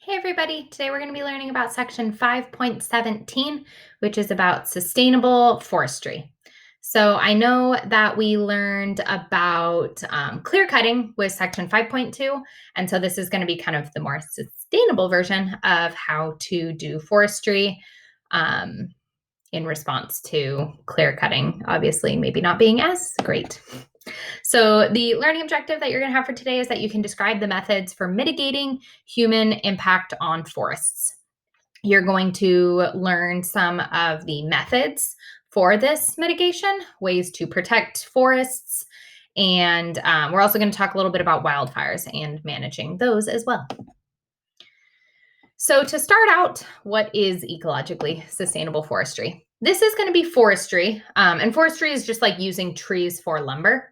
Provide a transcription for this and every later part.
Hey everybody, today we're going to be learning about section 5.17, which is about sustainable forestry. So I know that we learned about clear cutting with section 5.2, and so this is going to be kind of the more sustainable version of how to do forestry um, in response to clear cutting, obviously maybe not being as great. So the learning objective that you're going to have for today is that you can describe the methods for mitigating human impact on forests. You're going to learn some of the methods for this mitigation, ways to protect forests, and we're also going to talk a little bit about wildfires and managing those as well. So to start out, what is ecologically sustainable forestry? This is going to be forestry, and forestry is just like using trees for lumber.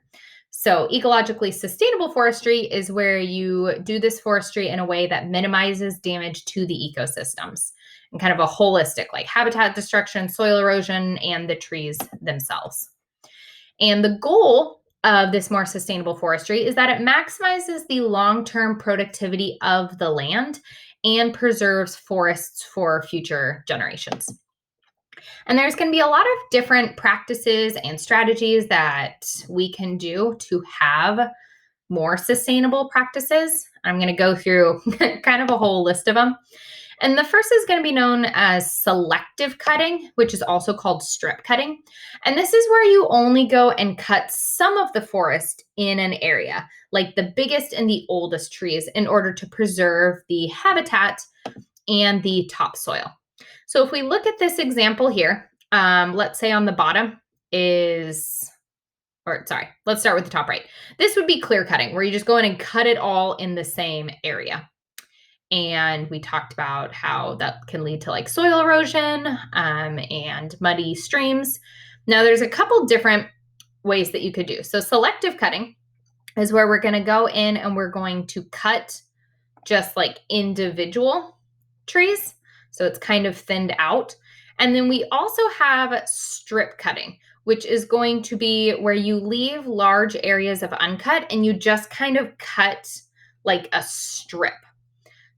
So, ecologically sustainable forestry is where you do this forestry in a way that minimizes damage to the ecosystems and kind of a holistic, like habitat destruction, soil erosion, and the trees themselves. And the goal of this more sustainable forestry is that it maximizes the long term productivity of the land and preserves forests for future generations. And there's going to be a lot of different practices and strategies that we can do to have more sustainable practices. I'm going to go through kind of a whole list of them. And the first is going to be known as selective cutting, which is also called strip cutting. And this is where you only go and cut some of the forest in an area, like the biggest and the oldest trees, in order to preserve the habitat and the topsoil. So if we look at this example here, let's say on the bottom is, or sorry, let's start with the top right. This would be clear cutting, where you just go in and cut it all in the same area. And we talked about how that can lead to like soil erosion and muddy streams. Now, there's a couple different ways that you could do. So, selective cutting is where we're going to go in and we're going to cut just like individual trees. So, it's kind of thinned out. And then we also have strip cutting, which is going to be where you leave large areas of uncut and you just kind of cut like a strip.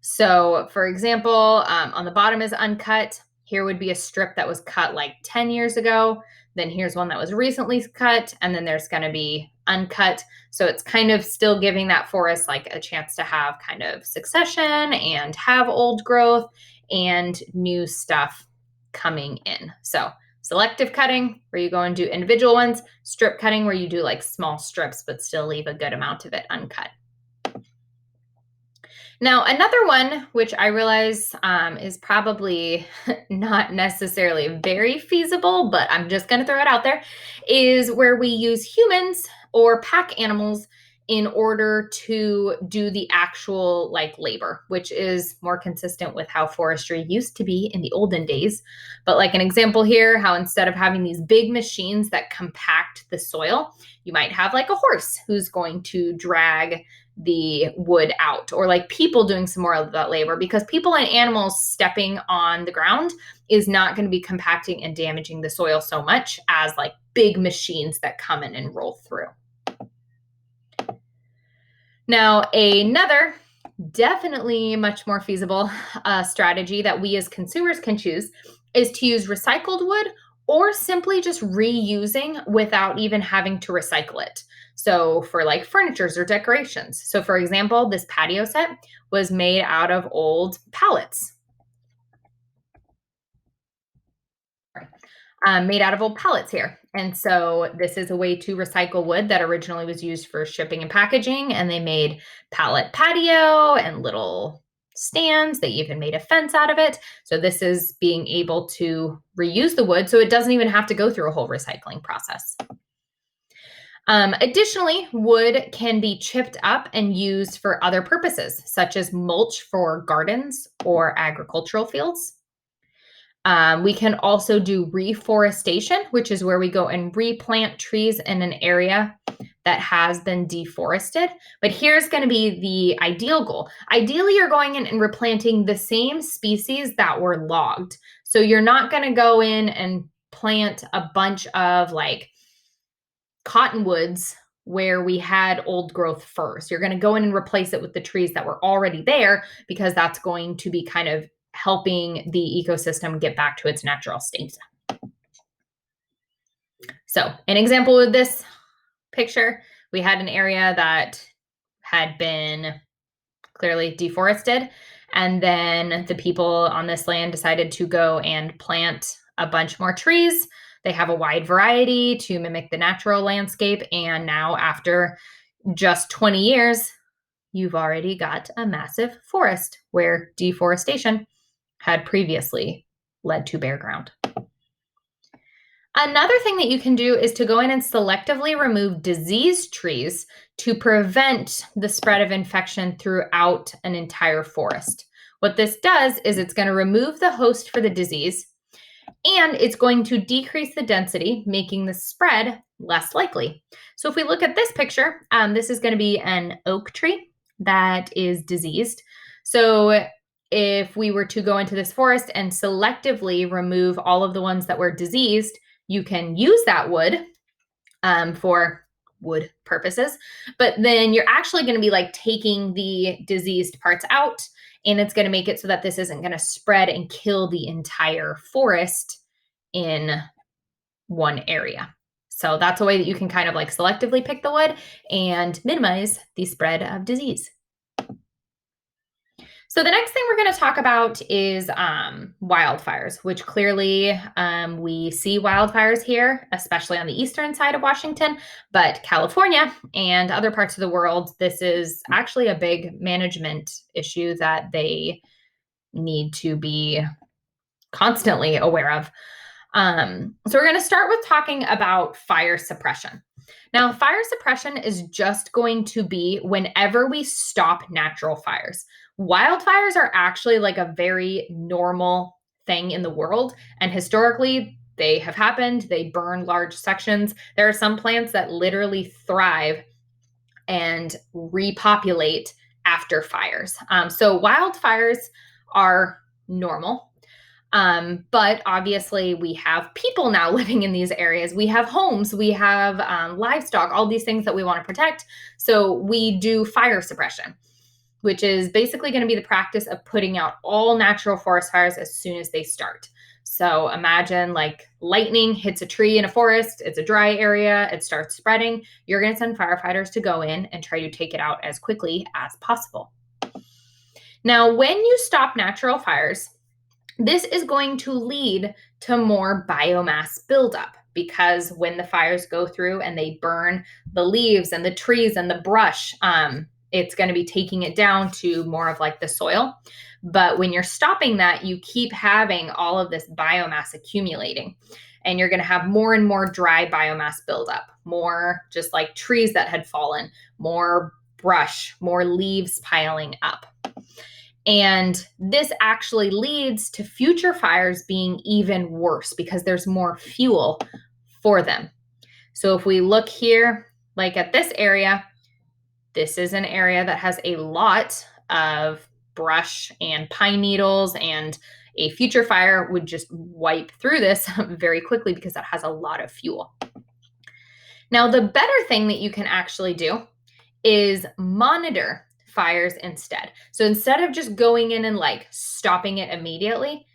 So, for example, on the bottom is uncut. Here would be a strip that was cut like 10 years ago. Then here's one that was recently cut. And then there's going to be uncut. So it's kind of still giving that forest like a chance to have kind of succession and have old growth and new stuff coming in. So, selective cutting, where you go and do individual ones, strip cutting, where you do like small strips but still leave a good amount of it uncut. Now, another one, which I realize is probably not necessarily very feasible, but I'm just going to throw it out there, is where we use humans or pack animals in order to do the actual like labor, which is more consistent with how forestry used to be in the olden days. But like an example here, how instead of having these big machines that compact the soil, you might have like a horse who's going to drag the wood out, or like people doing some more of that labor, because people and animals stepping on the ground is not going to be compacting and damaging the soil so much as like big machines that come in and roll through. Now, another definitely much more feasible strategy that we as consumers can choose is to use recycled wood or simply just reusing without even having to recycle it. So for like furnitures or decorations. So for example, this patio set was made out of old pallets. Made out of old pallets here. And so this is a way to recycle wood that originally was used for shipping and packaging. And they made pallet patio and little stands. They even made a fence out of it. So this is being able to reuse the wood so it doesn't even have to go through a whole recycling process. Additionally, wood can be chipped up and used for other purposes, such as mulch for gardens or agricultural fields. We can also do reforestation, which is where we go and replant trees in an area that has been deforested. But here's going to be the ideal goal. Ideally, you're going in and replanting the same species that were logged. So you're not going to go in and plant a bunch of like cottonwoods where we had old growth firs. You're going to go in and replace it with the trees that were already there because that's going to be kind of helping the ecosystem get back to its natural state. So, an example of this picture, we had an area that had been clearly deforested, and then the people on this land decided to go and plant a bunch more trees. They have a wide variety to mimic the natural landscape, and now after just 20 years, you've already got a massive forest where deforestation had previously led to bare ground. Another thing that you can do is to go in and selectively remove diseased trees to prevent the spread of infection throughout an entire forest. What this does is it's going to remove the host for the disease, and it's going to decrease the density, making the spread less likely. So if we look at this picture, this is going to be an oak tree that is diseased. So if we were to go into this forest and selectively remove all of the ones that were diseased, you can use that wood for wood purposes, but then you're actually going to be like taking the diseased parts out, and it's going to make it so that this isn't going to spread and kill the entire forest in one area. So that's a way that you can kind of like selectively pick the wood and minimize the spread of disease. So the next thing we're going to talk about is wildfires, which clearly we see wildfires here, especially on the eastern side of Washington, but California and other parts of the world, this is actually a big management issue that they need to be constantly aware of. So we're going to start with talking about fire suppression. Now, fire suppression is just going to be whenever we stop natural fires. Wildfires are actually like a very normal thing in the world, and historically they have happened. They burn large sections. There are some plants that literally thrive and repopulate after fires. So wildfires are normal. But obviously we have people now living in these areas. We have homes, we have livestock, all these things that we want to protect. So we do fire suppression, which is basically going to be the practice of putting out all natural forest fires as soon as they start. So imagine like lightning hits a tree in a forest, it's a dry area, it starts spreading. You're going to send firefighters to go in and try to take it out as quickly as possible. Now, when you stop natural fires, this is going to lead to more biomass buildup, because when the fires go through and they burn the leaves and the trees and the brush, it's going to be taking it down to more of like the soil. But when you're stopping that, you keep having all of this biomass accumulating, and you're going to have more and more dry biomass buildup, more just like trees that had fallen, more brush, more leaves piling up. And this actually leads to future fires being even worse because there's more fuel for them. So if we look here, like at this area, this is an area that has a lot of brush and pine needles, and a future fire would just wipe through this very quickly because that has a lot of fuel. Now, the better thing that you can actually do is monitor fires instead. So instead of just going in and like stopping it immediately,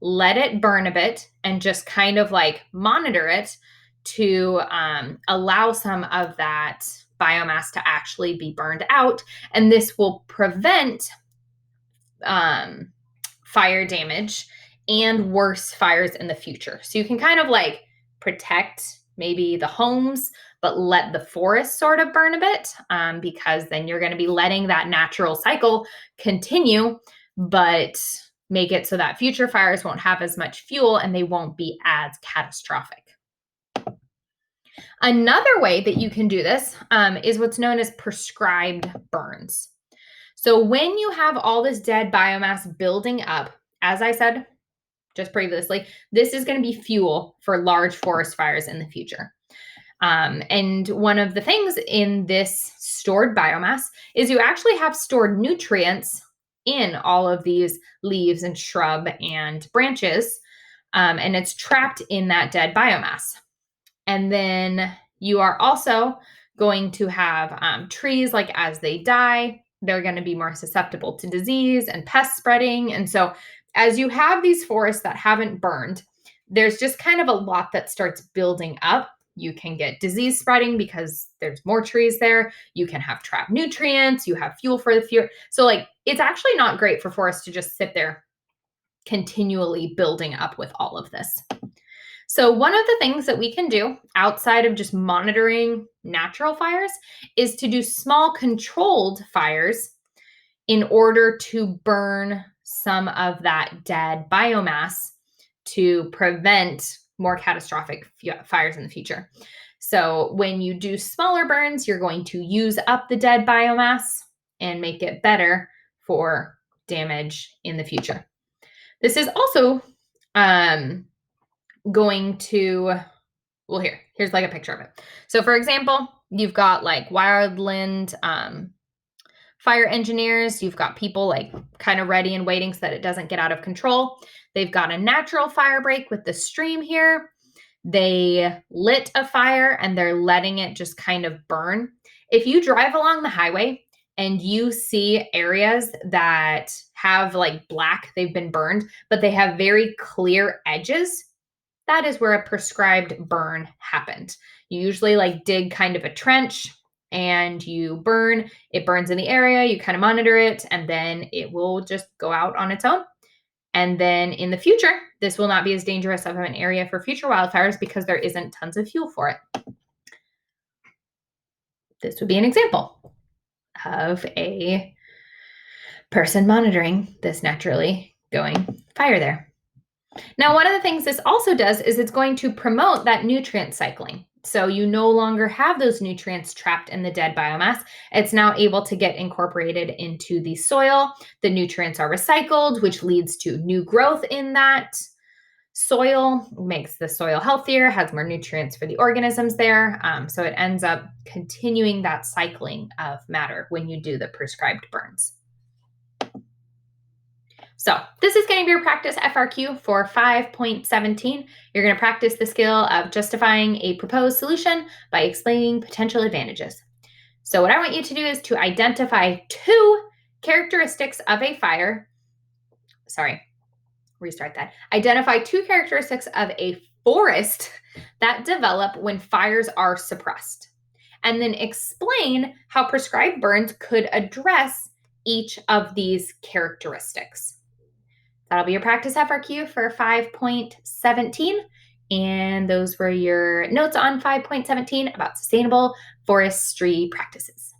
let it burn a bit and just kind of like monitor it to allow some of that biomass to actually be burned out. And this will prevent fire damage and worse fires in the future. So you can kind of like protect maybe the homes, but let the forest sort of burn a bit, because then you're going to be letting that natural cycle continue, but make it so that future fires won't have as much fuel and they won't be as catastrophic. Another way that you can do this is what's known as prescribed burns. So when you have all this dead biomass building up, as I said just previously, this is going to be fuel for large forest fires in the future. And one of the things in this stored biomass is you actually have stored nutrients in all of these leaves and shrub and branches, and it's trapped in that dead biomass. And then you are also going to have trees, like as they die, they're going to be more susceptible to disease and pest spreading. And so as you have these forests that haven't burned, there's just kind of a lot that starts building up. You can get disease spreading because there's more trees there. You can have trapped nutrients. You have fuel for the fuel. So like, it's actually not great for forests to just sit there continually building up with all of this. So one of the things that we can do outside of just monitoring natural fires is to do small controlled fires in order to burn some of that dead biomass to prevent more catastrophic fires in the future. So when you do smaller burns, you're going to use up the dead biomass and make it better for damage in the future. This is also going to, well, here's like a picture of it. So for example, you've got like wildland fire engineers. You've got people like kind of ready and waiting so that it doesn't get out of control. They've got a natural fire break with the stream here. They lit a fire and they're letting it just kind of burn. If you drive along the highway and you see areas that have like black, they've been burned, but they have very clear edges, that is where a prescribed burn happened. You usually like dig kind of a trench and you burn. It burns in the area, you kind of monitor it, and then it will just go out on its own. And then in the future, this will not be as dangerous of an area for future wildfires because there isn't tons of fuel for it. This would be an example of a person monitoring this naturally going fire there. Now, one of the things this also does is it's going to promote that nutrient cycling. So you no longer have those nutrients trapped in the dead biomass. It's now able to get incorporated into the soil. The nutrients are recycled, which leads to new growth in that soil, makes the soil healthier, has more nutrients for the organisms there. So it ends up continuing that cycling of matter when you do the prescribed burns. So this is going to be your practice FRQ for 5.17. You're going to practice the skill of justifying a proposed solution by explaining potential advantages. So what I want you to do is to identify two characteristics of a fire. Identify two characteristics of a forest that develop when fires are suppressed. And then explain how prescribed burns could address each of these characteristics. That'll be your practice FRQ for 5.17. And those were your notes on 5.17 about sustainable forestry practices.